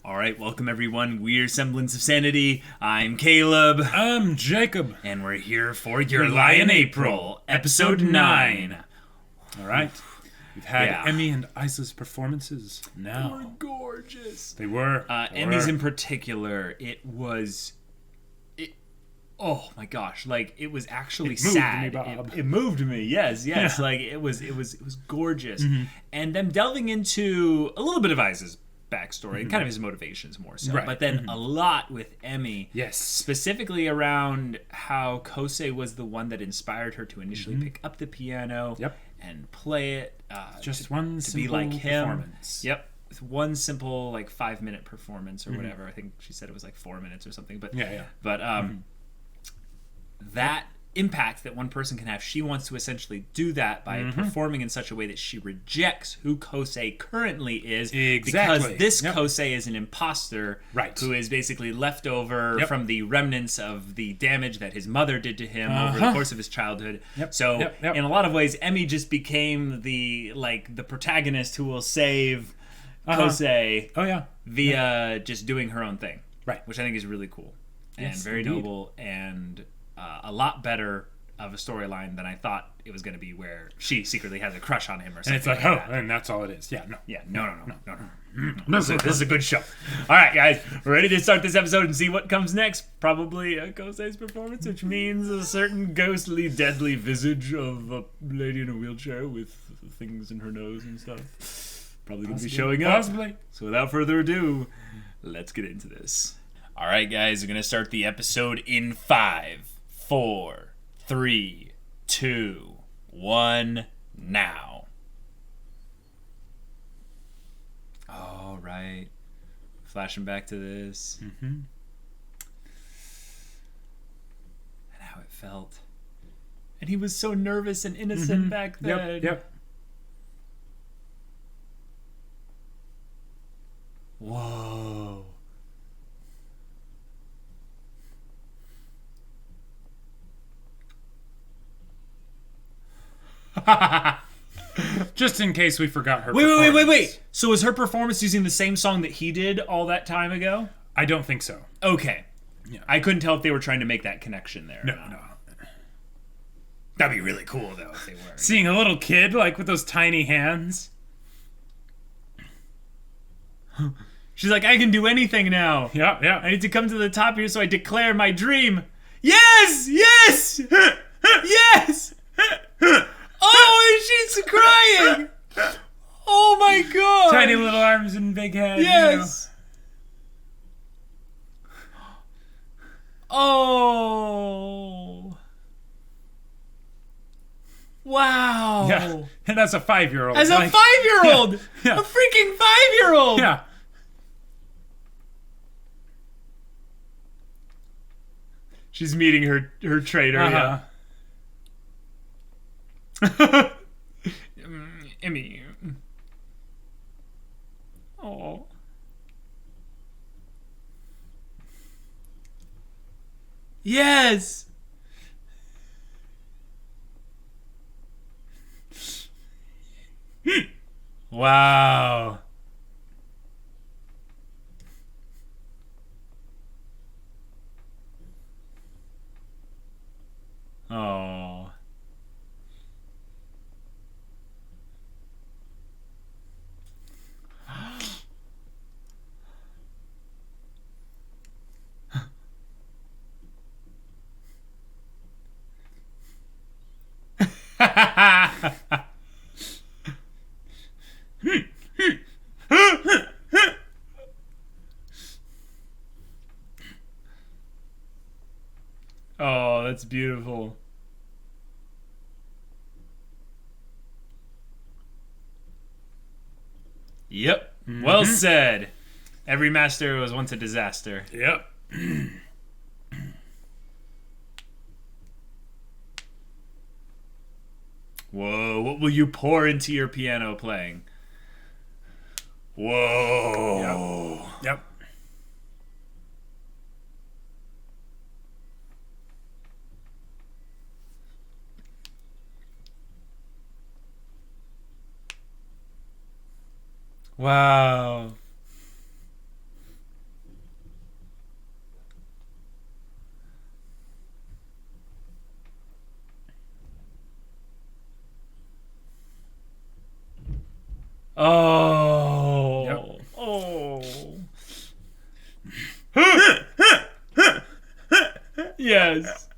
All right, welcome everyone. We're Semblance of Sanity. I'm Caleb. I'm Jacob. And we're here for Your Lie in April, episode 9. All right. We've had Yeah. Emmy and Isa's performances now. They were gorgeous. They were. Emmy's in particular, oh my gosh, like it was actually It moved sad. me, Bob. It moved me. Yes. Yeah. Like it was gorgeous. And them delving into a little bit of Isa's backstory and kind of his motivations more so. Right. But then a lot with Emmy. Yes. Specifically around how Kousei was the one that inspired her to initially pick up the piano Yep. and play it. Just one to simple be like him. performance. Yep. With one simple 5-minute performance or whatever. I think she said it was 4 minutes or something. But Yeah. But that impact that one person can have, she wants to essentially do that by performing in such a way that she rejects who Kousei currently is. Exactly. Because this Yep. Kousei is an imposter, Right. who is basically left over Yep. from the remnants of the damage that his mother did to him over the course of his childhood. Yep. So Yep. in a lot of ways, Emmy just became the protagonist who will save Kousei Oh, yeah. via just doing her own thing. Right. Which I think is really cool and Yes, very indeed. noble and a lot better of a storyline than I thought it was going to be, where she secretly has a crush on him or something. And it's like, that. and that's all it is. Yeah, no. Yeah, no. This is a good show. All right, guys, we're ready to start this episode and see what comes next. Probably Kosei's performance, which means a certain ghostly, deadly visage of a lady in a wheelchair with things in her nose and stuff. Probably going to be showing up. Possibly. So without further ado, let's get into this. All right, guys, we're going to start the episode in 5, 4, 3, 2, 1, now. All right. Flashing back to this. And how it felt. And he was so nervous and innocent back then. Yep. Whoa. Just in case we forgot her Wait. performance. So was her performance using the same song that he did all that time ago? I don't think so. Okay. Yeah. I couldn't tell if they were trying to make that connection there. No. That'd be really cool, though, if they were. Seeing a little kid, with those tiny hands. She's like, I can do anything now. Yeah. I need to come to the top here so I declare my dream. Yes! Yes! Yes! Oh, and she's crying! Oh my god! Tiny little arms and big head. Yes! Oh! Wow! Yeah. And that's a 5-year-old. As a 5-year-old! Yeah. A freaking 5-year-old! Yeah. She's meeting her trainer, Uh-huh. yeah. Emmy. Oh. Yes! Wow. Oh. Oh, that's beautiful. Yep. Well said. Every master was once a disaster. Yep. Whoa, what will you pour into your piano playing? Whoa. Yep. Wow. Oh. Yep. Oh. Yes.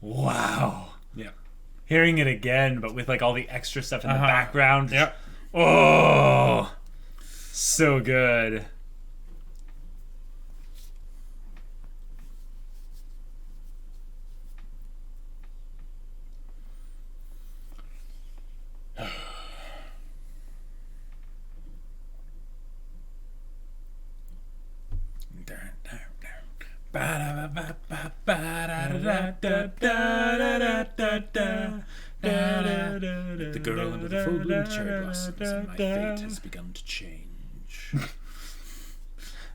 Wow. Yeah. Hearing it again, but with like all the extra stuff in the background. Yep. Oh, so good. The girl under the full bloom cherry blossoms, and my fate has begun to change.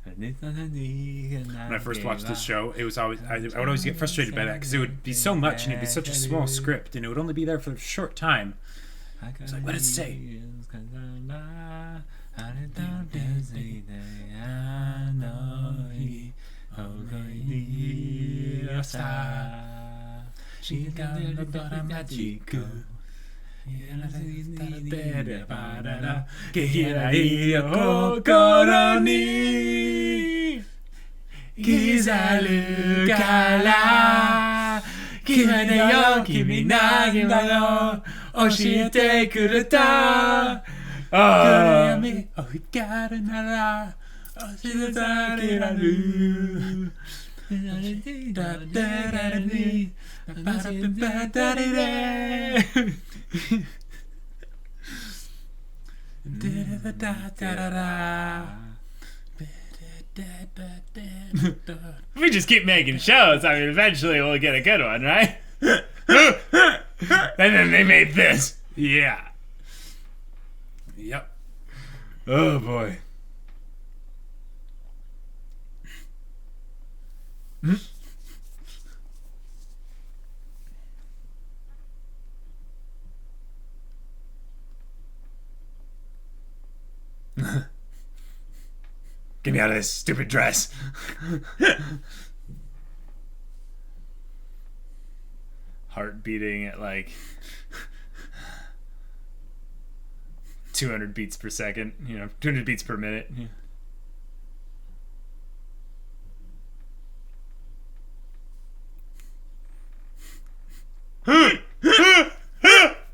When I first watched this show, it was always I would always get frustrated by that because it would be so much and it'd be such a small script and it would only be there for a short time. It's like, what did it say? We just keep making shows. I mean, eventually we'll get a good one, right? And then they made this. Yeah. Yep. Oh boy. Get me out of this stupid dress. Heart beating at like 200 beats per second, 200 beats per minute. Yeah.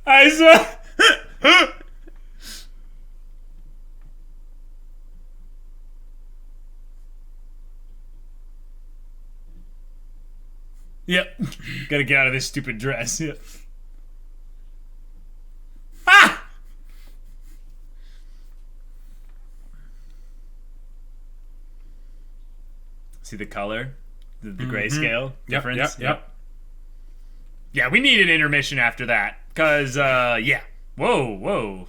I saw. Yep. Gotta get out of this stupid dress. Yep. Ah! See the color? The grayscale difference? Yep. Yeah, we need an intermission after that. Because, yeah. Whoa.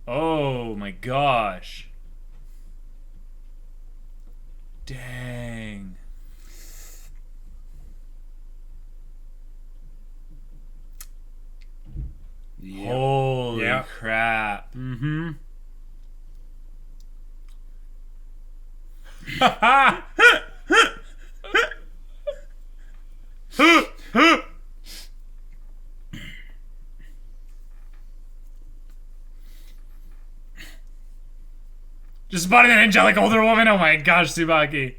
Oh, my gosh. Dang. Yep. Holy crap. Mm-hmm. Just spotted an angelic older woman. Oh my gosh, Tsubaki.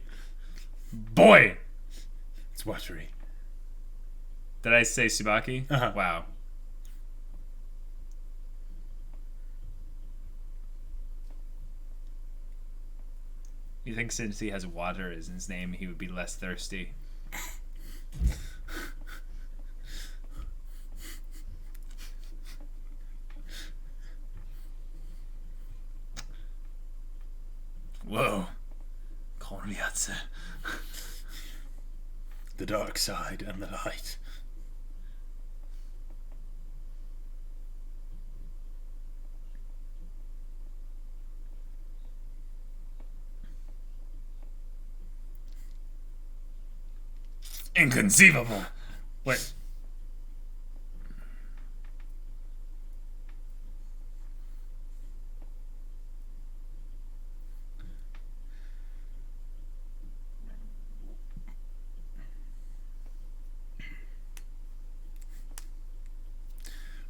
Boy. It's watery. Did I say Tsubaki? Uh-huh. Wow. You think since he has water as his name, he would be less thirsty? Whoa. paths. The dark side and the light. Inconceivable. Wait.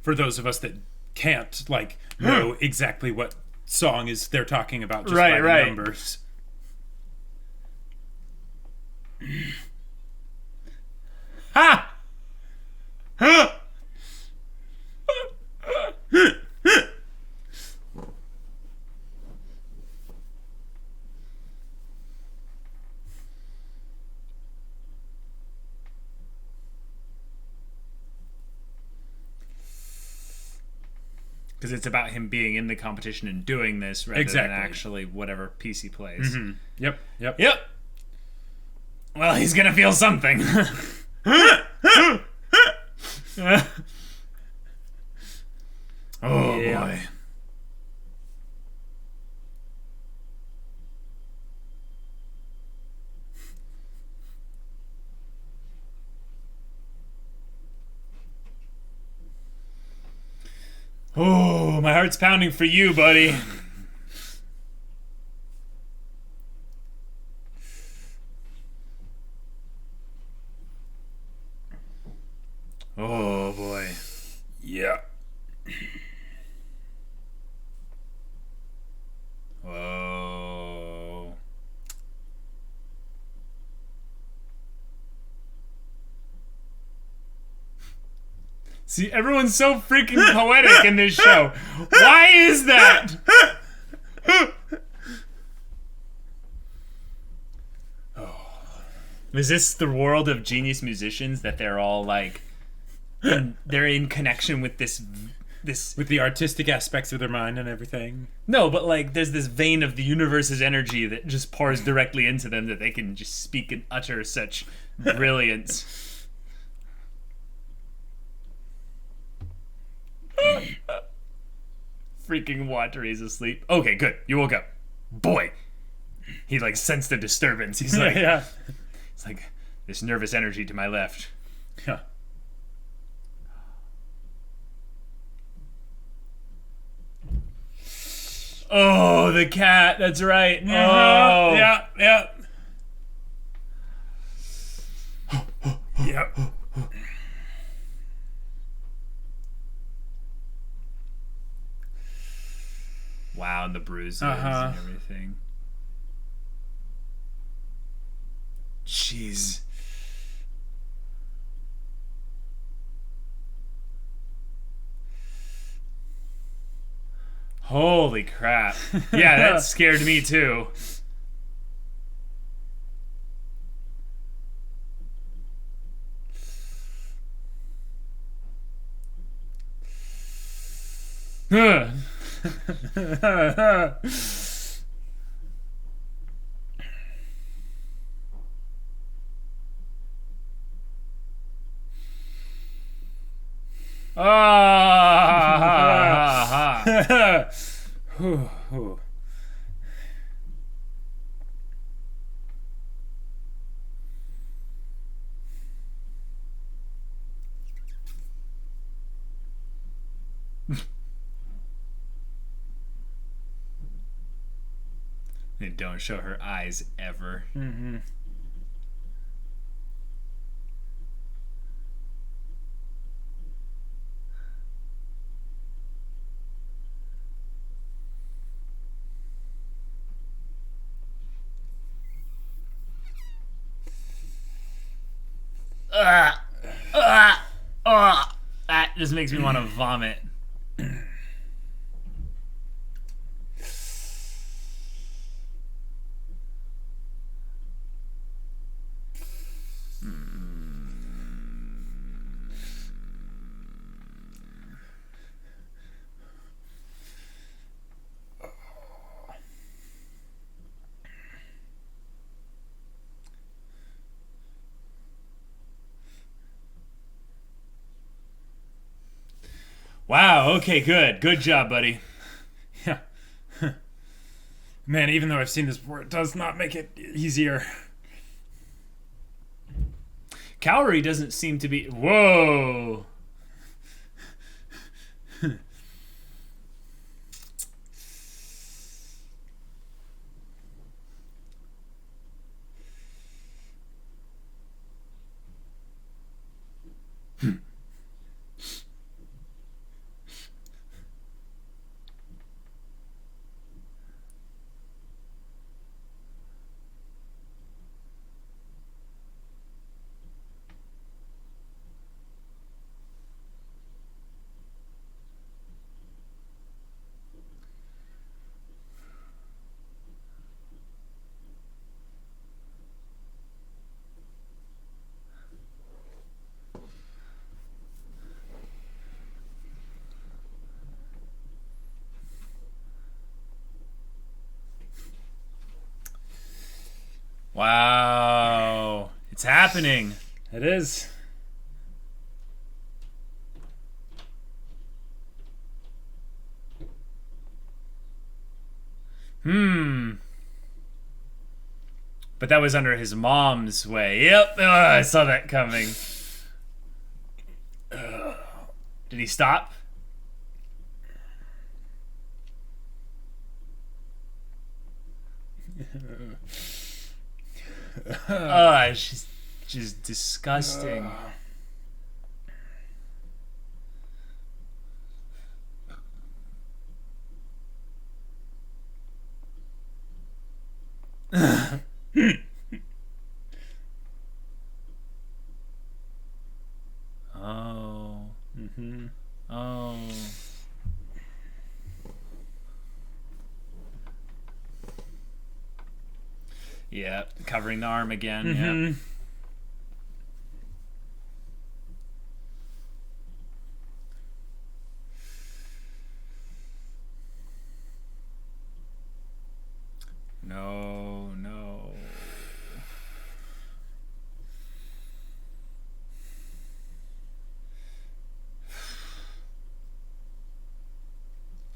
For those of us that can't know exactly what song is they're talking about just by the numbers. Ha! Because it's about him being in the competition and doing this rather than actually whatever piece he plays. Mm-hmm. Yep. Well, he's gonna feel something. Oh, yeah. Boy. Oh, my heart's pounding for you, buddy. Oh, boy. Yeah. Whoa. See, everyone's so freaking poetic in this show. Why is that? Is this the world of genius musicians that they're all like, they're in connection with this with the artistic aspects of their mind and everything? No, but like there's this vein of the universe's energy that just pours directly into them that they can just speak and utter such brilliance. Freaking Wateri's asleep. Okay, good. You woke up. Boy. He like sensed a disturbance. He's like, yeah. It's like this nervous energy to my left. Yeah. Oh, the cat. That's right. Uh-huh. Oh. Yeah. Yep. Wow, and the bruises and everything. Jeez. Holy crap. Yeah, that scared me too. They don't show her eyes ever. Mm-hmm. That just makes me want to vomit. Oh, okay, good. Good job, buddy. Yeah. Man, even though I've seen this before, it does not make it easier. Kaori doesn't seem to be... Whoa! Wow. It's happening. It is. But that was under his mom's way. Yep. I saw that coming. Did he stop? It's just disgusting. Oh. Oh. Yeah, covering the arm again. Yeah. No, no.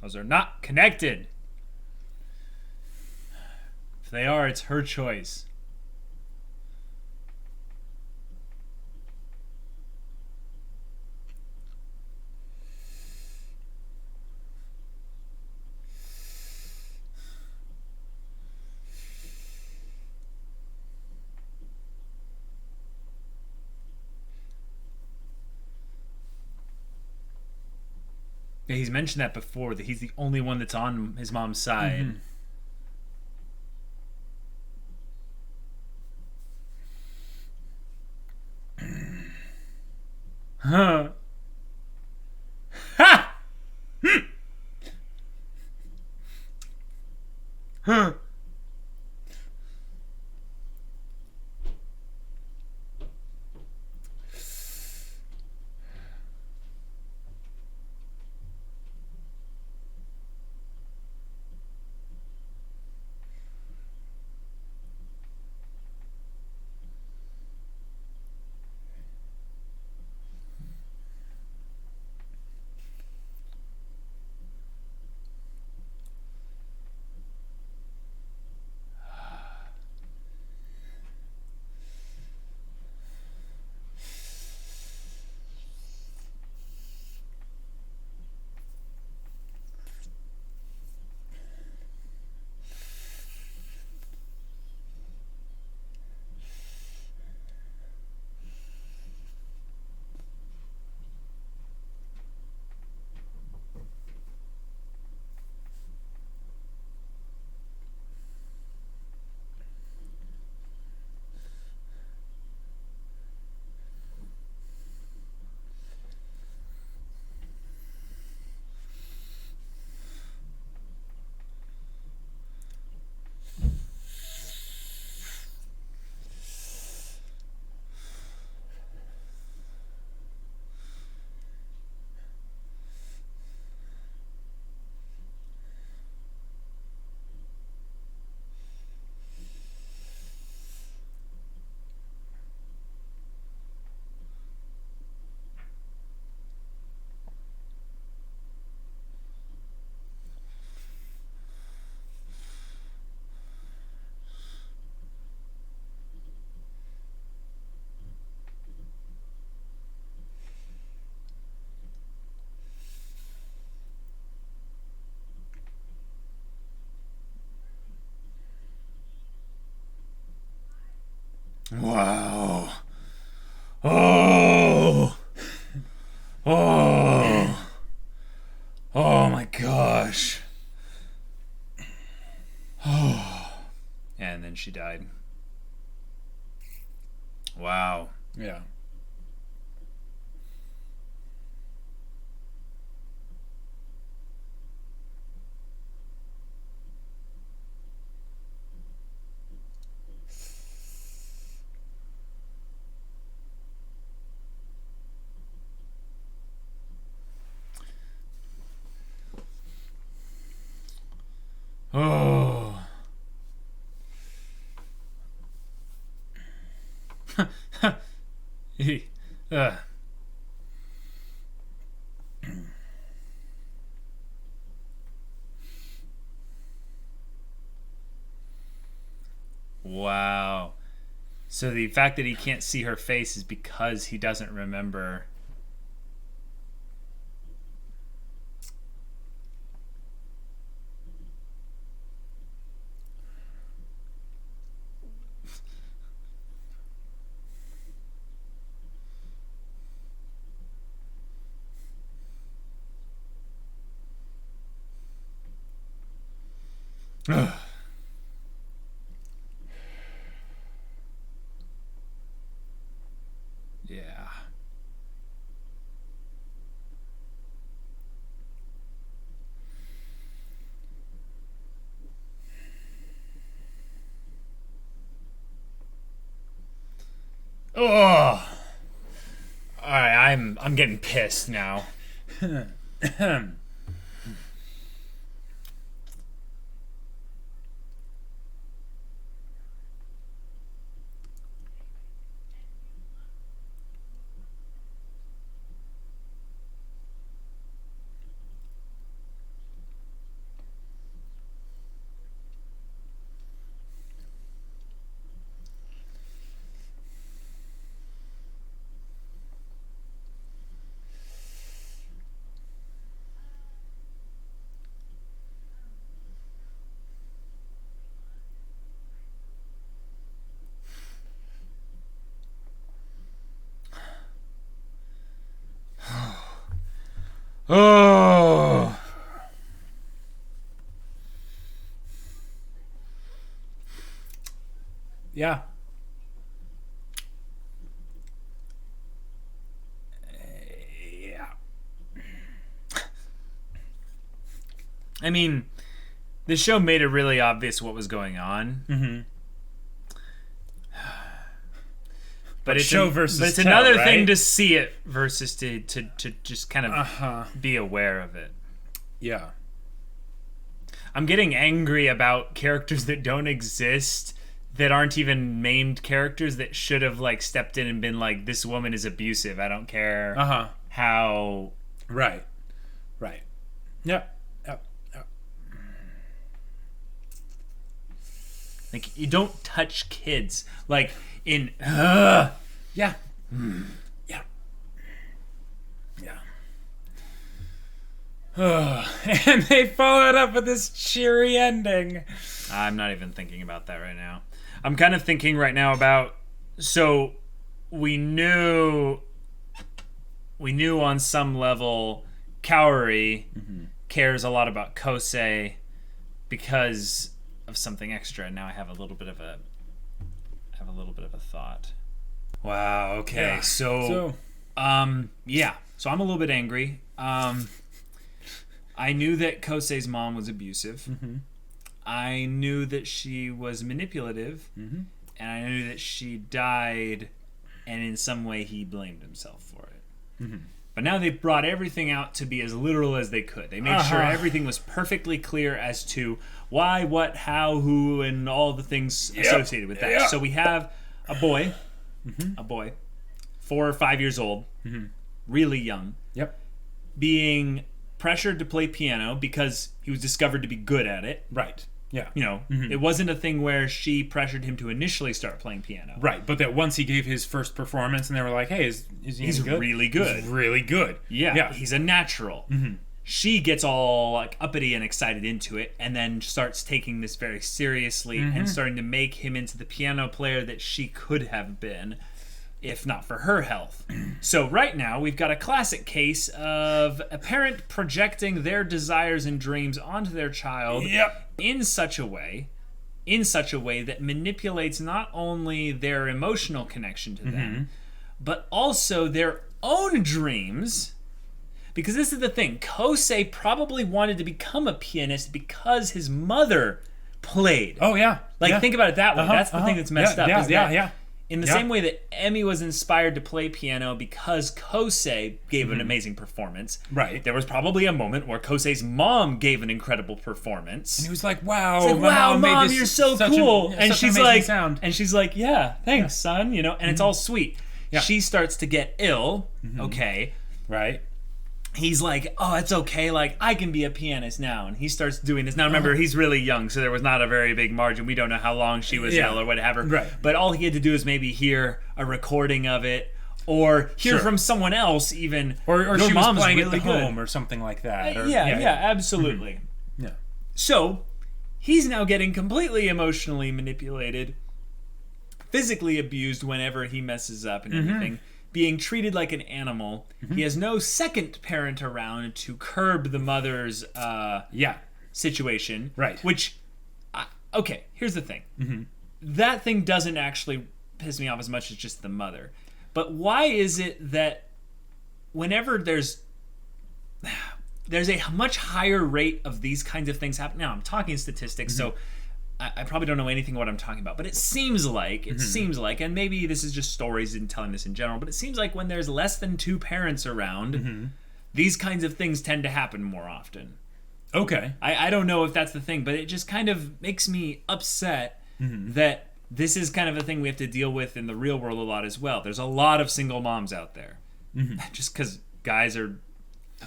Those are not connected. If they are, it's her choice. Yeah, he's mentioned that before, that he's the only one that's on his mom's side. Huh. Ha! Huh. Wow. Oh. Oh. Oh my gosh. Oh. And then she died. Wow. Yeah. Oh. Wow. So the fact that he can't see her face is because he doesn't remember. Ugh. Yeah. Oh. All right, I'm getting pissed now. Oh. Yeah. Yeah. I mean, the show made it really obvious what was going on. Mm-hmm. But it's show versus but it's tell, another right? thing to see it versus to just kind of be aware of it. Yeah. I'm getting angry about characters that don't exist, that aren't even named characters, that should have like stepped in and been like, this woman is abusive. I don't care how. Right. Right. Yep. Yep. Yep. Like, you don't touch kids. Like, in... Yeah. Yeah. Yeah. And they followed up with this cheery ending. I'm not even thinking about that right now. I'm kind of thinking right now about... So, we knew on some level Kaori cares a lot about Kosei because of something extra. And now I have a little bit of a thought. Wow, okay. Yeah. So yeah. So I'm a little bit angry. I knew that Kosei's mom was abusive. Mm-hmm. I knew that she was manipulative. Mm-hmm. And I knew that she died, and in some way he blamed himself for it. Mm-hmm. But now they brought everything out to be as literal as they could. They made sure everything was perfectly clear as to why, what, how, who, and all the things associated with that. Yeah. So we have a boy, 4 or 5 years old, really young, being pressured to play piano because he was discovered to be good at it. Right. Yeah. You know, it wasn't a thing where she pressured him to initially start playing piano. Right, but that once he gave his first performance and they were like, hey, is he He's any good? really good. He's really good. Yeah, he's a natural. she gets all like uppity and excited into it, and then starts taking this very seriously and starting to make him into the piano player that she could have been if not for her health. So right now we've got a classic case of a parent projecting their desires and dreams onto their child in such a way that manipulates not only their emotional connection to them, but also their own dreams. Because this is the thing, Kosei probably wanted to become a pianist because his mother played. Oh, yeah. Think about it that way. That's the thing that's messed up. Yeah. In the same way that Emi was inspired to play piano because Kousei gave an amazing performance. Right. There was probably a moment where Kosei's mom gave an incredible performance. And he was like, wow. It's like, wow, mom, you're so cool. And she's like, sound. And she's like, yeah, thanks, son. You know, and it's all sweet. Yeah. She starts to get ill. Okay. Right. He's like, oh, it's okay. Like, I can be a pianist now. And he starts doing this. Now, remember, he's really young, so there was not a very big margin. We don't know how long she was ill or whatever. Right. But all he had to do is maybe hear a recording of it or hear from someone else even. Or she was playing really at the home or something like that. Absolutely. Yeah. So, he's now getting completely emotionally manipulated, physically abused whenever he messes up and everything. Being treated like an animal. He has no second parent around to curb the mother's situation. Right. Which, okay, here's the thing. That thing doesn't actually piss me off as much as just the mother. But why is it that whenever there's a much higher rate of these kinds of things happening? Now, I'm talking statistics, so I probably don't know anything what I'm talking about, but it seems like, and maybe this is just stories and telling this in general, but it seems like when there's less than two parents around, these kinds of things tend to happen more often. Okay. I don't know if that's the thing, but it just kind of makes me upset that this is kind of a thing we have to deal with in the real world a lot as well. There's a lot of single moms out there, just because guys are,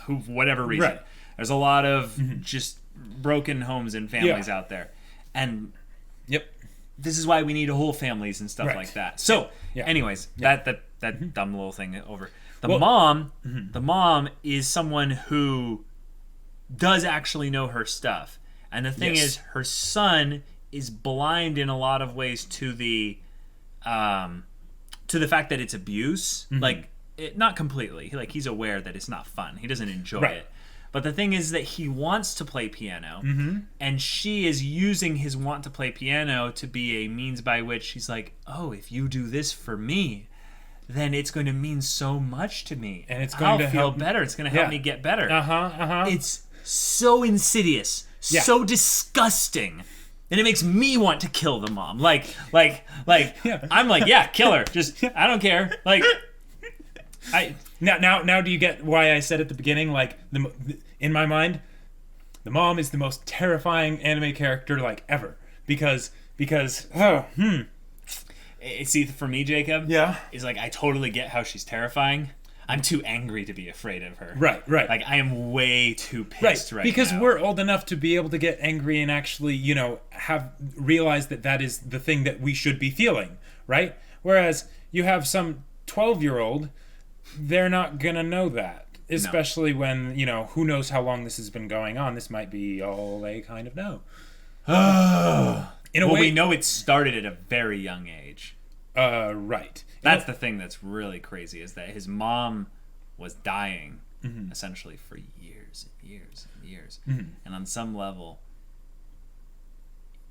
who whatever reason. Right. There's a lot of just broken homes and families out there. And this is why we need whole families and stuff like that. So, anyways, that dumb little thing over. The mom is someone who does actually know her stuff. And the thing is, her son is blind in a lot of ways to the fact that it's abuse. Not completely. He's aware that it's not fun. He doesn't enjoy it. But the thing is that he wants to play piano, and she is using his want to play piano to be a means by which she's like, oh, if you do this for me, then it's going to mean so much to me. And it's going to feel better. It's going to help me get better. It's so insidious, so disgusting. And it makes me want to kill the mom. I'm like, kill her. Just, I don't care. Now do you get why I said at the beginning, in my mind, the mom is the most terrifying anime character ever because see, for me, Jacob, is I totally get how she's terrifying. I'm too angry to be afraid of her. Right. I am way too pissed right because now. we're old enough to be able to get angry and actually, have realized that is the thing that we should be feeling, right? Whereas you have some 12-year-old, they're not gonna know that. Especially when, who knows how long this has been going on. This might be all they kind of know. In a way, we know it started at a very young age. Right. That's the thing that's really crazy, is that his mom was dying, essentially, for years and years and years. And on some level,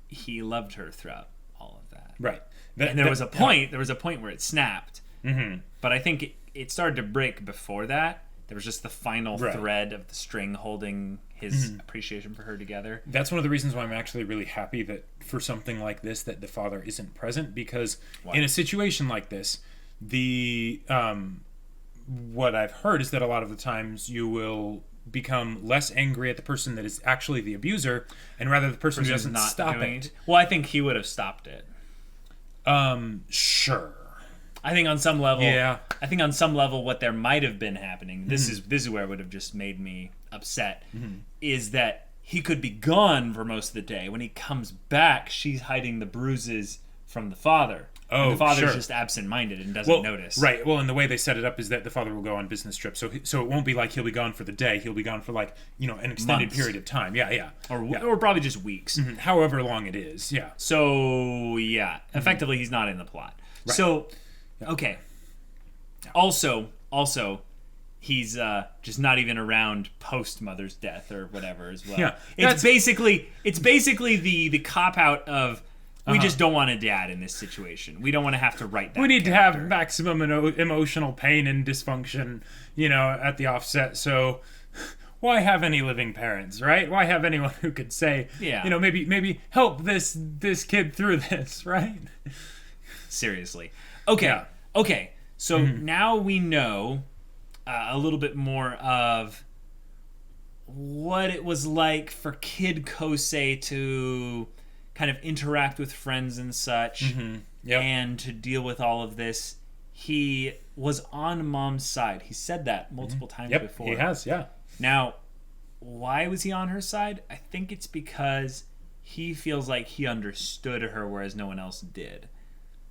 he loved her throughout all of that. Right. And there was a point where it snapped. But I think it started to break before that. There was just the final thread of the string holding his appreciation for her together. That's one of the reasons why I'm actually really happy that for something like this that the father isn't present, because in a situation like this, the what I've heard is that a lot of the times you will become less angry at the person that is actually the abuser, and rather the person who doesn't stop it. Well, I think he would have stopped it. Sure. I think on some level, what there might have been happening, this is where it would have just made me upset, is that he could be gone for most of the day. When he comes back, she's hiding the bruises from the father. Oh, the father's sure. just absent-minded and doesn't notice. Right. Well, and the way they set it up is that the father will go on business trips, so it won't be like he'll be gone for the day. He'll be gone for like an extended Months. period of time. Yeah. Or probably just weeks. Mhm. However long it is. Yeah. So yeah, effectively he's not in the plot. Right. So okay. Also, he's just not even around post mother's death or whatever as well. Yeah, it's basically the cop out of we just don't want a dad in this situation. We don't want to have to write that. We need character. to have maximum emotional pain and dysfunction, at the offset. So why have any living parents, right? Why have anyone who could say, maybe help this kid through this, right? Seriously. Okay. Yeah. Okay. So now we know a little bit more of what it was like for Kid Kousei to kind of interact with friends and such, and to deal with all of this. He was on Mom's side. He said that multiple times before. He has, yeah. Now, why was he on her side? I think it's because he feels like he understood her, whereas no one else did.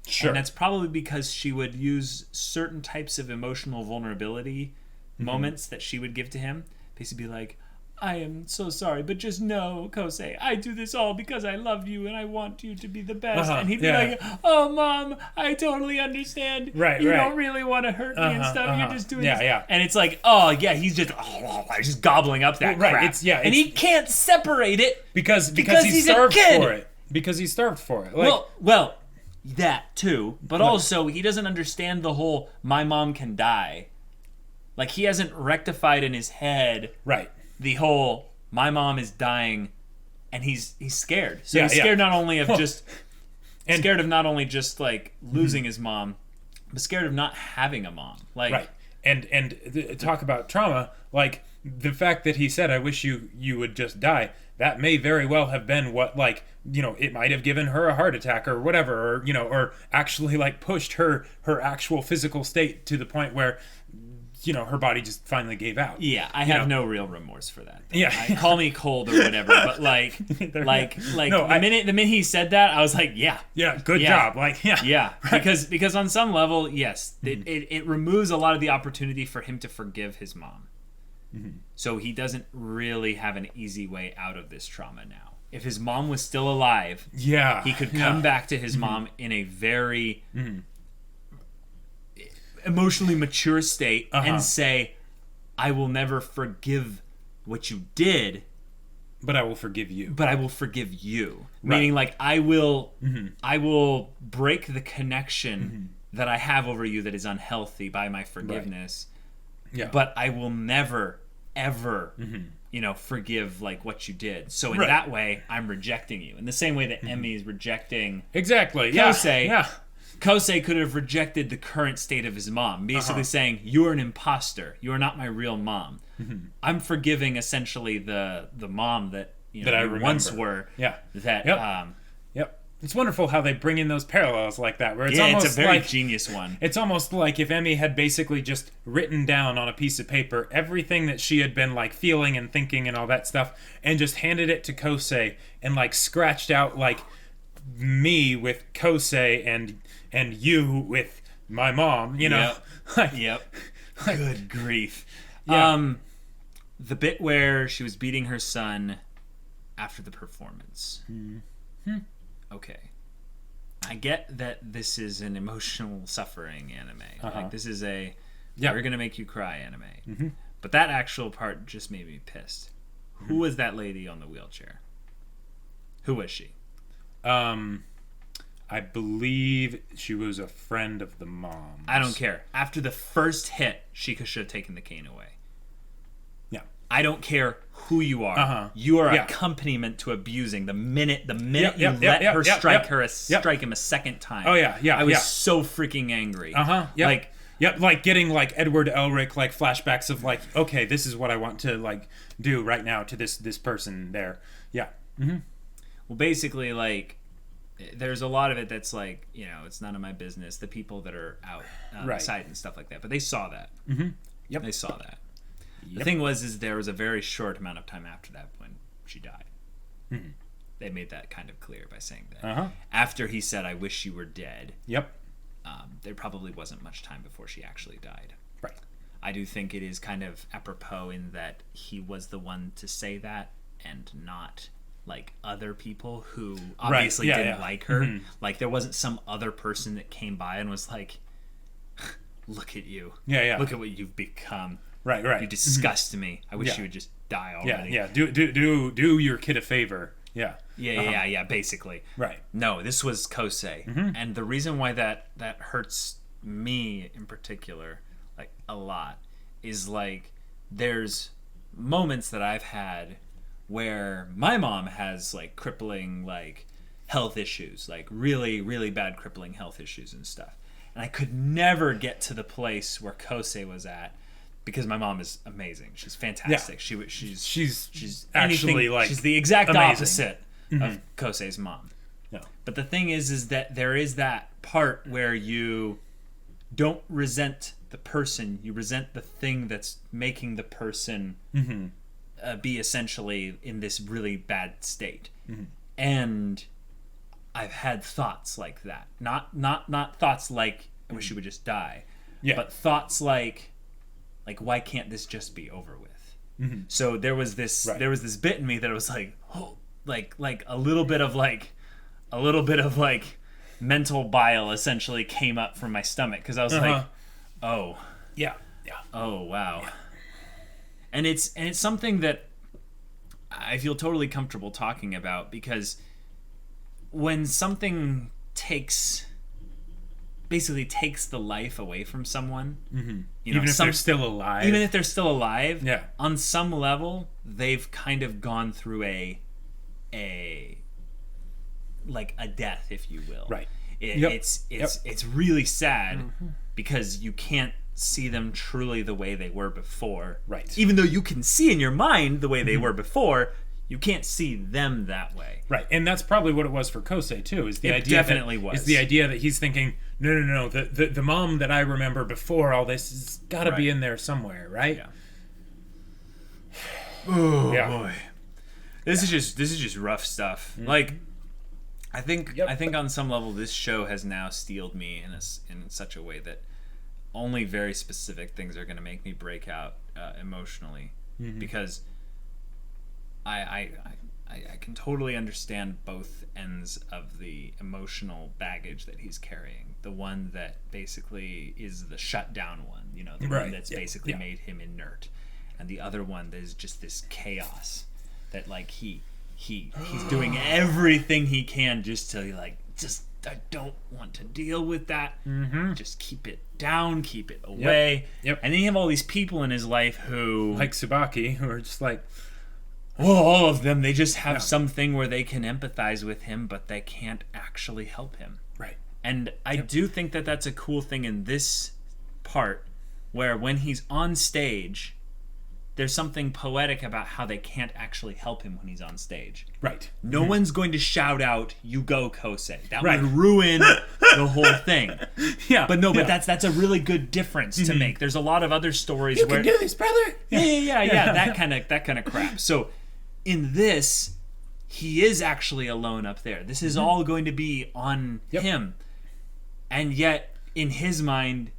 Sure. And that's probably because she would use certain types of emotional vulnerability moments that she would give to him. Basically be like, I am so sorry, but just know, Kosei, I do this all because I love you and I want you to be the best. And he'd be like, oh, Mom, I totally understand. Right, you right. don't really want to hurt me and stuff. You're just doing this. Yeah. And it's like, oh, yeah, he's just gobbling up that crap. And he can't separate it because he's starved for it. Because he's starved for it. Like, well, that too. But also, he doesn't understand the whole, my mom can die. Like, he hasn't rectified in his head the whole, my mom is dying, and he's scared. So he's scared not only of scared of not only just like losing his mom, but scared of not having a mom. Like, and talk about trauma. Like, the fact that he said, "I wish you would just die." That may very well have been what, like, it might have given her a heart attack or whatever, or actually like pushed her actual physical state to the point where, her body just finally gave out. Yeah, I have no real remorse for that. Yeah. Call me cold or whatever, but the minute he said that, I was like, yeah, good job. Like, yeah, because on some level, yes, it removes a lot of the opportunity for him to forgive his mom. So he doesn't really have an easy way out of this trauma now. If his mom was still alive, he could come back to his mom in a very emotionally mature state and say, I will never forgive what you did, but I will forgive you. Meaning, like, I will break the connection that I have over you that is unhealthy by my forgiveness. But I will never ever forgive like what you did. So in that way, I'm rejecting you. In the same way that Emmy is rejecting Kosei. Kosei could have rejected the current state of his mom, basically saying, you're an imposter. You are not my real mom. I'm forgiving essentially the mom that that I once were. It's wonderful how they bring in those parallels like that, where it's almost it's a very genius one. It's almost like if Emmy had basically just written down on a piece of paper everything that she had been like feeling and thinking and all that stuff, and just handed it to Kosei and like scratched out like me with Kosei and you with my mom, Good grief. The bit where she was beating her son after the performance. Okay. I get that this is an emotional suffering anime. Like, this is a we're gonna make you cry anime. But that actual part just made me pissed. Who was that lady on the wheelchair? Who was she? I believe she was a friend of the mom's. I don't care. After the first hit, she should have taken the cane away. Yeah. I don't care who you are. You are accompaniment to abusing. The minute you let her strike him a second time. I was so freaking angry. Like getting like Edward Elric like flashbacks of like, okay, this is what I want to like do right now to this person there. Yeah. Well, basically, like, there's a lot of it that's like, it's none of my business. The people that are out on the site and stuff like that, but they saw that. They saw that. The thing is there was a very short amount of time after that when she died. they made that kind of clear by saying that. Uh-huh. After he said, "I wish you were dead," Yep. there probably wasn't much time before she actually died. Right. I do think it is kind of apropos in that he was the one to say that and not like other people who obviously didn't like her. Mm-hmm. Like there wasn't some other person that came by and was like, look at you. Yeah. Look at what you've become. Right. You disgust me. I wish you would just die already. Yeah. Do your kid a favor. Yeah. Yeah, basically. Right. No, this was Kousei. Mm-hmm. And the reason why that hurts me in particular, like a lot, is like there's moments that I've had where my mom has like crippling like health issues, like really, really bad crippling health issues and stuff. And I could never get to the place where Kousei was at because my mom is amazing. She's fantastic. Yeah. She's actually like she's the exact amazing. Opposite of Kosei's mom. No. But the thing is that there is that part where you don't resent the person, you resent the thing that's making the person be essentially in this really bad state. Mm-hmm. And I've had thoughts like that. Not thoughts like I wish you would just die. Yeah. But thoughts like why can't this just be over with? Mm-hmm. So there was this bit in me that was like, oh, like a little bit of mental bile essentially came up from my stomach because I was like, oh. Yeah. Oh, wow. Yeah. And it's something that I feel totally comfortable talking about because when something basically takes the life away from someone, even if they're still alive, yeah, on some level they've kind of gone through a death, if you will. Right. It's really sad because you can't see them truly the way they were before. Right. Even though you can see in your mind the way they were before, you can't see them that way. Right. And that's probably what it was for Kousei too. Is the it idea definitely was. Is the idea that he's thinking, no. The mom that I remember before all this has got to be in there somewhere, right? Yeah. Oh boy. This is just rough stuff. Mm-hmm. Like I think on some level this show has now steeled me in such a way that only very specific things are going to make me break out emotionally, because I can totally understand both ends of the emotional baggage that he's carrying. The one that basically is the shutdown one, the one that's basically made him inert, and the other one that is just this chaos that like he's doing everything he can just to I don't want to deal with that. Mm-hmm. Just keep it down, keep it away. Yep. And then you have all these people in his life who... like Tsubaki, who are just like... well, all of them, they just have something where they can empathize with him, but they can't actually help him. Right. And I do think that that's a cool thing in this part, where when he's on stage... there's something poetic about how they can't actually help him when he's on stage. Right. No one's going to shout out, "You go, Kousei." That would ruin the whole thing. Yeah. But that's a really good difference to make. There's a lot of other stories you where can do this, brother. Yeah. That kind of crap. So in this, he is actually alone up there. This is all going to be on him. And yet, in his mind,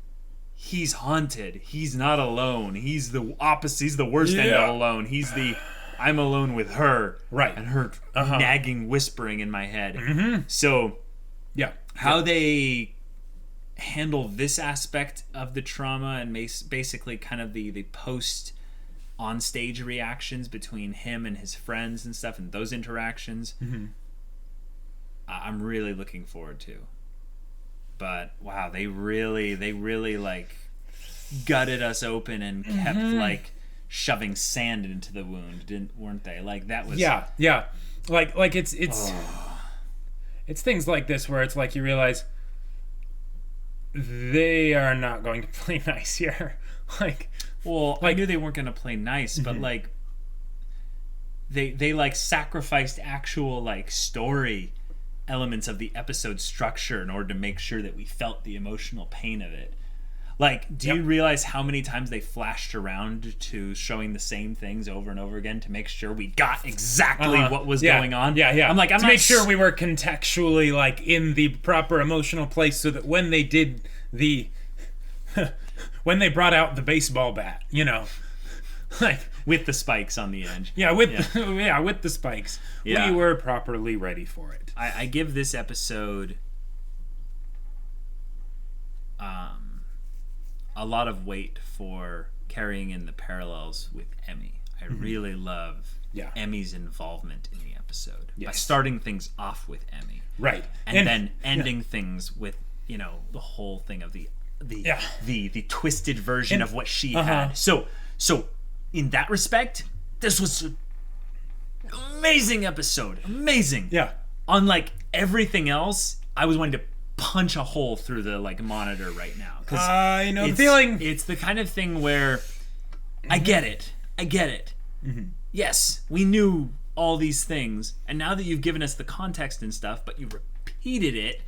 he's haunted. He's not alone. He's the opposite. He's the worst end of alone. He's the I'm alone with her. Right. And her nagging whispering in my head. Mm-hmm. So, how they handle this aspect of the trauma and basically kind of the post on stage reactions between him and his friends and stuff and those interactions, I'm really looking forward to. But wow, they really like gutted us open and kept like shoving sand into the wound, weren't they? Like that was like it's things like this where it's like you realize they are not going to play nice here. I knew they weren't going to play nice, but like they like sacrificed actual like story elements of the episode structure in order to make sure that we felt the emotional pain of it. Like, do you realize how many times they flashed around to showing the same things over and over again to make sure we got exactly what was going on? Yeah. I'm like, I'm to not make sure we were contextually like in the proper emotional place, so that when they did the when they brought out the baseball bat, like with the spikes on the edge. with the spikes, Yeah. we were properly ready for it. I give this episode a lot of weight for carrying in the parallels with Emmy. I really love Emmy's involvement in the episode by starting things off with Emmy, Right, and then ending things with the whole thing of the twisted version of what she had. So in that respect, this was an amazing episode. Amazing. Yeah. Unlike everything else, I was wanting to punch a hole through the monitor right now. I know the It's, feeling. it's the kind of thing where I get it. Yes, we knew all these things, and now that you've given us the context and stuff, but you repeated it.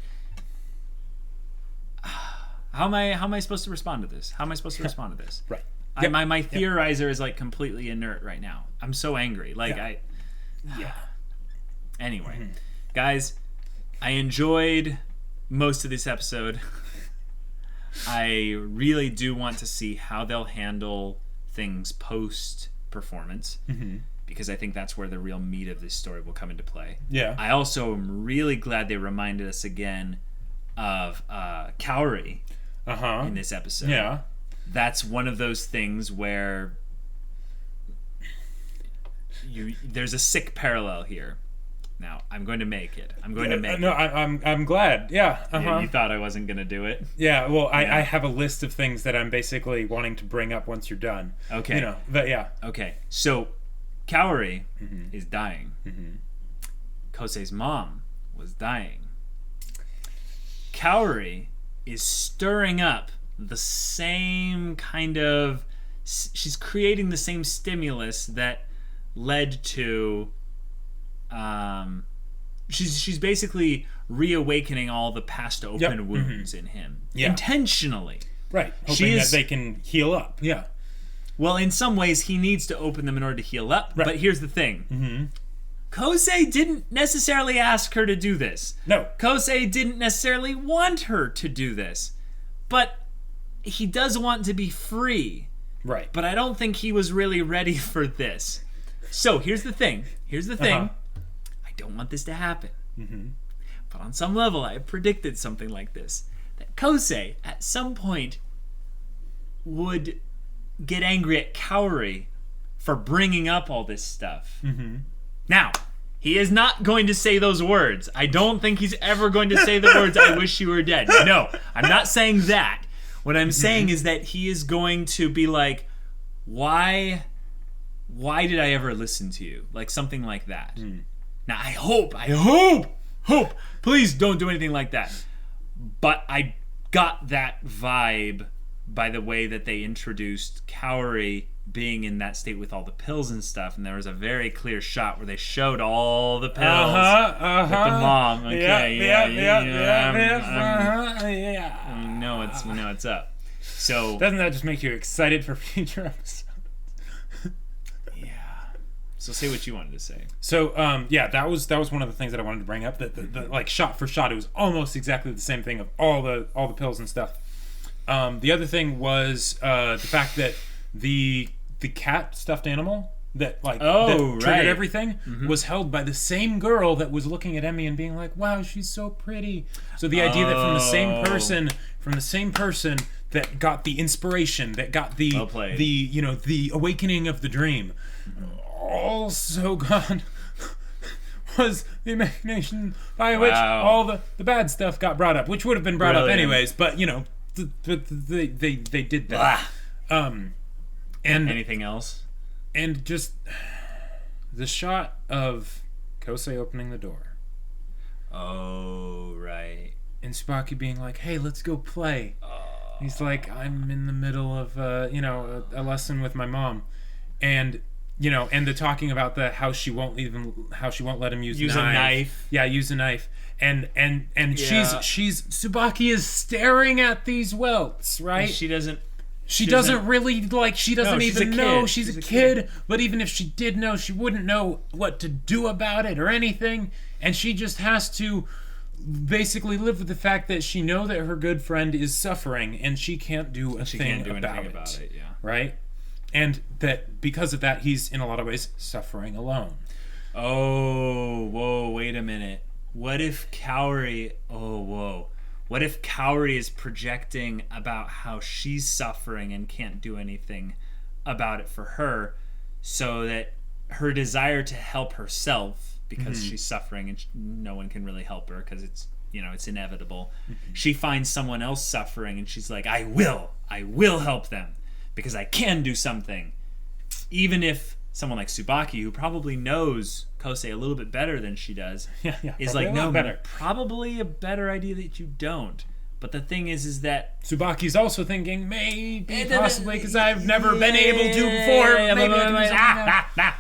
How am I supposed to respond to this? Right. My theorizer is completely inert right now. I'm so angry. Anyway, guys, I enjoyed most of this episode. I really do want to see how they'll handle things post performance, because I think that's where the real meat of this story will come into play. Yeah. I also am really glad they reminded us again of Kaori in this episode. Yeah. That's one of those things where there's a sick parallel here. Now, I'm going to make it. I'm glad. Yeah. Yeah, you thought I wasn't going to do it? Yeah, well, I have a list of things that I'm basically wanting to bring up once you're done. Okay. But yeah. Okay, so Kaori is dying. Kosei's mom was dying. Kaori is stirring up the same kind of... She's creating the same stimulus that led to... she's basically reawakening all the past open wounds in him intentionally. Right. Hoping that they can heal up. Yeah. Well, in some ways, he needs to open them in order to heal up. Right. But here's the thing. Kousei didn't necessarily ask her to do this. No. Kousei didn't necessarily want her to do this. But he does want to be free. Right. But I don't think he was really ready for this. So here's the thing. I don't want this to happen. But on some level, I predicted something like this. That Kousei, at some point, would get angry at Kaori for bringing up all this stuff. Now, he is not going to say those words. I don't think he's ever going to say the words, "I wish you were dead." No, I'm not saying that. What I'm saying is that he is going to be like, why did I ever listen to you? Like something like that. Now, I hope, please don't do anything like that. But I got that vibe by the way that they introduced Kaori being in that state with all the pills and stuff, and there was a very clear shot where they showed all the pills with the mom. Okay, we know it's up. So doesn't that just make you excited for future episodes? So say what you wanted to say. So that was one of the things that I wanted to bring up. That the like shot for shot, it was almost exactly the same thing of all the pills and stuff. The other thing was the fact that the cat stuffed animal that triggered everything was held by the same girl that was looking at Emmy and being like, "Wow, she's so pretty." So the idea that from the same person that got the inspiration, that got the awakening of the dream, also gone was the imagination by which all the bad stuff got brought up, which would have been brought up anyways, but they did that. And anything else? And just the shot of Kosei opening the door. Oh, right. And Spocky being like, "Hey, let's go play." He's like, "I'm in the middle of a lesson with my mom," and and the talking about how she won't let him use a knife. Yeah, use a knife. And Yeah. she's Tsubaki is staring at these welts, right? She doesn't really she doesn't she's even a know kid. she's a kid. But even if she did know, she wouldn't know what to do about it or anything. And she just has to basically live with the fact that she know that her good friend is suffering and she can't do anything about it. Yeah. Right? And that because of that, he's in a lot of ways suffering alone. Oh, whoa, wait a minute. What if Kaori... Oh, whoa. What if Kaori is projecting about how she's suffering and can't do anything about it for her, so that her desire to help herself, because she's suffering and no one can really help her because it's inevitable. She finds someone else suffering and she's like, I will help them because I can do something. Even if someone like Tsubaki, who probably knows Kosei a little bit better than she does, is like, no, better. Probably a better idea that you don't. But the thing is that Tsubaki's also thinking, maybe, possibly, because I've never been able to before.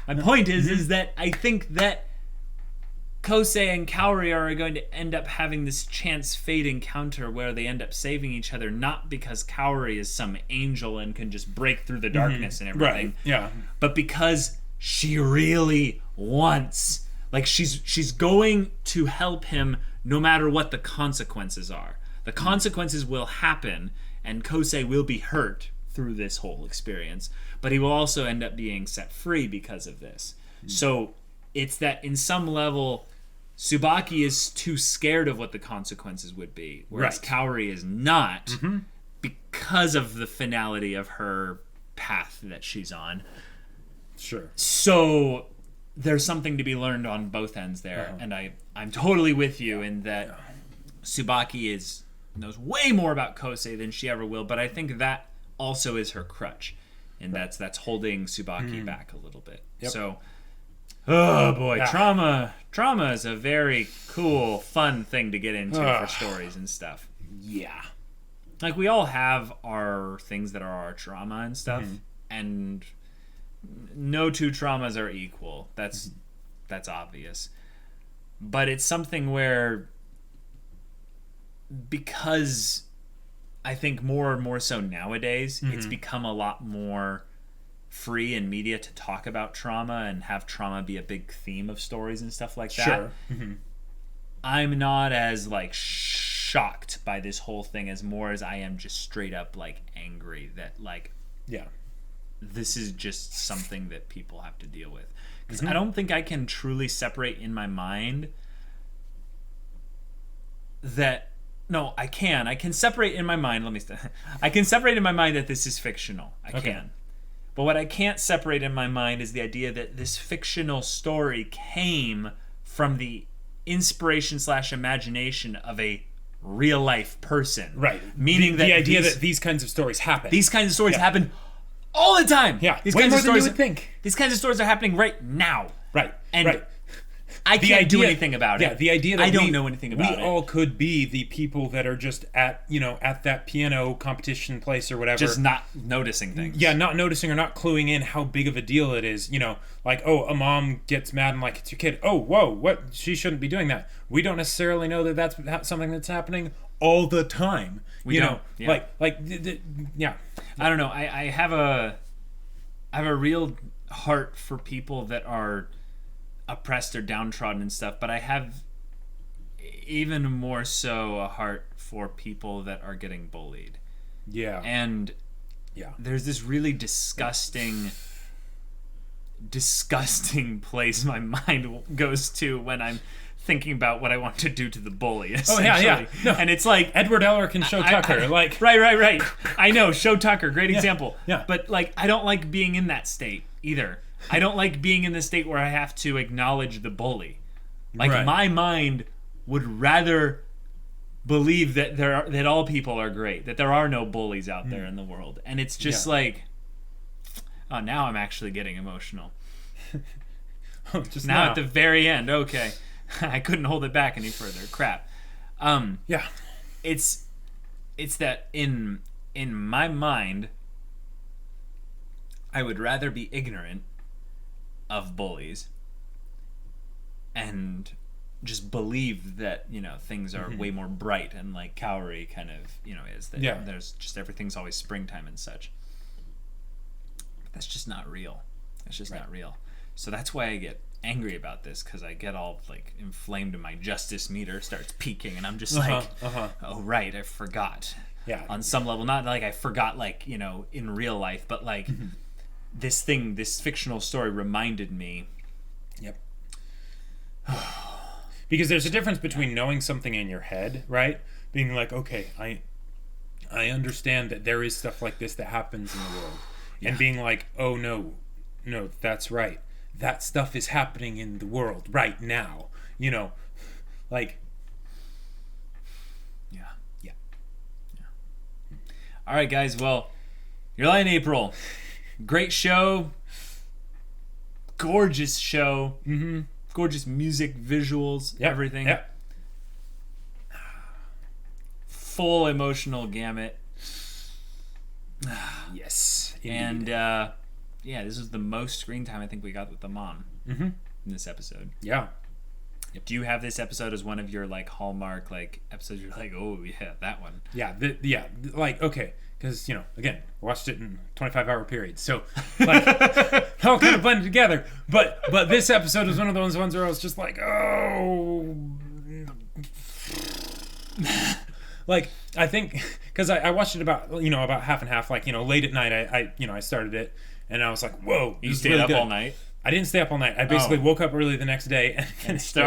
My point is that I think that Kosei and Kaori are going to end up having this chance fate encounter where they end up saving each other, not because Kaori is some angel and can just break through the darkness and everything, right. Yeah, but because she really wants, like, she's going to help him no matter what the consequences are. The consequences will happen, and Kosei will be hurt through this whole experience, but he will also end up being set free because of this. So it's that in some level, Tsubaki is too scared of what the consequences would be, whereas Kaori is not, because of the finality of her path that she's on. Sure. So there's something to be learned on both ends there, and I'm totally with you in that Tsubaki knows way more about Kosei than she ever will, but I think that also is her crutch, and that's holding Tsubaki back a little bit. Yep. So, oh boy, trauma is a very cool, fun thing to get into for stories and stuff. Yeah. Like, we all have our things that are our trauma and stuff, and no two traumas are equal. That's obvious. But it's something where, because I think more and more so nowadays, it's become a lot more free in media to talk about trauma and have trauma be a big theme of stories and stuff like that. Sure. I'm not as shocked by this whole thing as more as I am just straight up angry that this is just something that people have to deal with. Because I don't think I can truly separate in my mind that... No, I can. I can separate in my mind... I can separate in my mind that this is fictional. I can. But what I can't separate in my mind is the idea that this fictional story came from the inspiration/imagination of a real-life person. Right. Meaning the idea that these kinds of stories happen. These kinds of stories happen all the time. Yeah. These way kinds more of stories, than you would think. These kinds of stories are happening right now. Right. And I can't do anything about it. Yeah, the idea that I don't know anything about it. We all could be the people that are just at that piano competition place or whatever. Just not noticing things. Yeah, not noticing or not cluing in how big of a deal it is. A mom gets mad and it's your kid. Oh, whoa, what? She shouldn't be doing that. We don't necessarily know that that's something that's happening all the time. We don't. Yeah. Yeah. I don't know. I have a real heart for people that are oppressed or downtrodden and stuff, but I have even more so a heart for people that are getting bullied. Yeah. And there's this really disgusting place my mind goes to when I'm thinking about what I want to do to the bully, essentially. Oh, yeah. No. And it's like Edward Elric and Show Tucker. Right. I know, Show Tucker, great example. Yeah. But I don't like being in that state either. I don't like being in the state where I have to acknowledge the bully. My mind would rather believe that all people are great, that there are no bullies out there in the world. And it's just oh, now I'm actually getting emotional. Just now at the very end, okay. I couldn't hold it back any further. Crap. It's that in my mind, I would rather be ignorant of bullies and just believe that, you know, things are way more bright and like Kaori kind of, you know, is that there's just everything's always springtime and such. But that's just not real. That's just not real. So that's why I get angry about this, because I get all like inflamed and my justice meter starts peaking and I'm just like, oh right, I forgot. Yeah. On some level, not like I forgot like, you know, in real life, but like this fictional story reminded me. Yep. Because there's a difference between knowing something in your head, right? Being like, okay, I understand that there is stuff like this that happens in the world. And being like, oh no, that's right. That stuff is happening in the world right now. You know, like... Yeah. All right, guys. Well, Your Lie in April. Great show. Gorgeous show. Mm-hmm. Gorgeous music, visuals, everything. Yep. Full emotional gamut. Yes. Indeed. And, yeah, this was the most screen time I think we got with the mom in this episode. Yeah. Yep. Do you have this episode as one of your, like, hallmark, like, episodes you're like, oh, yeah, that one? Yeah, like, okay. Because, you know, again, watched it in a 25-hour period. So, like, all kind of blended together. But this episode was one of those ones where I was just like, oh. Like, I think, because I watched it about half and half. Like, you know, late at night, I started it. And I was like, whoa. You stayed up all night? I didn't stay up all night. I basically woke up early the next day and finished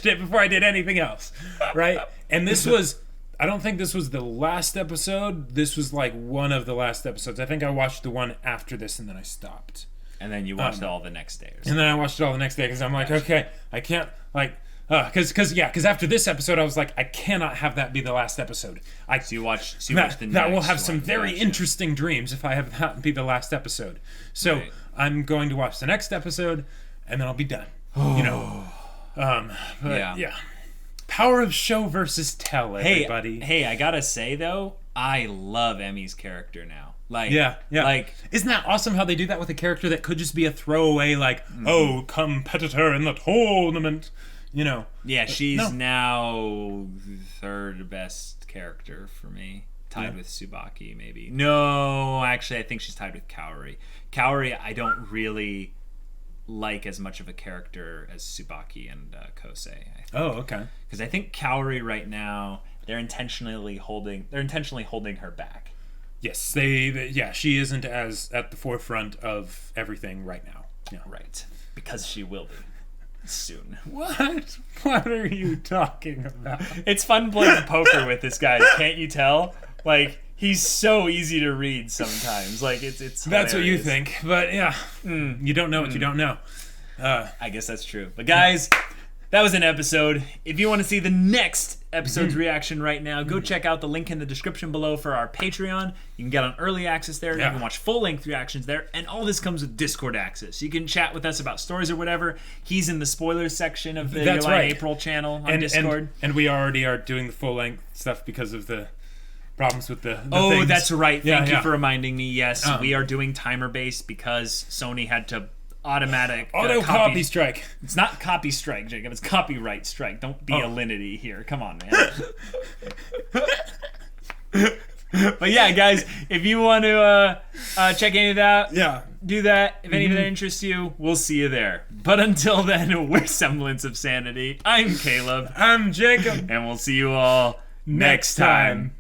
it before I did anything else. Right? And this was... I don't think this was the last episode. This was like one of the last episodes. I think I watched the one after this and then I stopped. And then you watched it all the next day or something. And then I watched it all the next day because I'm like, okay, I can't, like, because after this episode I was like, I cannot have that be the last episode. So you watch the next that will have some very interesting dreams if I have that be the last episode. So I'm going to watch the next episode and then I'll be done. You know. Yeah. Power of show versus tell, everybody. Hey, I gotta say though, I love Emmy's character now. Like, yeah. Like, isn't that awesome how they do that with a character that could just be a throwaway, like, oh, competitor in the tournament, you know? Yeah, she's now third best character for me, tied with Tsubaki maybe. No, actually, I think she's tied with Kaori. Kaori, I don't really like as much of a character as Tsubaki and Kosei. Oh, okay. Because I think Kaori right now they're intentionally holding her back. Yes, she isn't as at the forefront of everything right now. Yeah. Right, because she will be soon. What? What are you talking about? It's fun playing poker with this guy. Can't you tell? Like, he's so easy to read sometimes. Like, it's That's hilarious. what you think, but yeah, you don't know what you don't know. I guess that's true. But guys, that was an episode. If you want to see the next episode's reaction right now, go check out the link in the description below for our Patreon. You can get on early access there. You can watch full-length reactions there. And all this comes with Discord access. You can chat with us about stories or whatever. He's in the spoilers section of the Your Lie in April channel on Discord. And we already are doing the full-length stuff because of the problems with the things. That's right. Thank you for reminding me. Yes, we are doing timer-based because Sony had to auto copy strike. It's not copy strike, Jacob. It's copyright strike. Don't be alinity here. Come on, man. But yeah, guys, if you want to check any of that, do that. If any of that interests you, we'll see you there. But until then, we're Semblance of Sanity. I'm Caleb. I'm Jacob. And we'll see you all next time.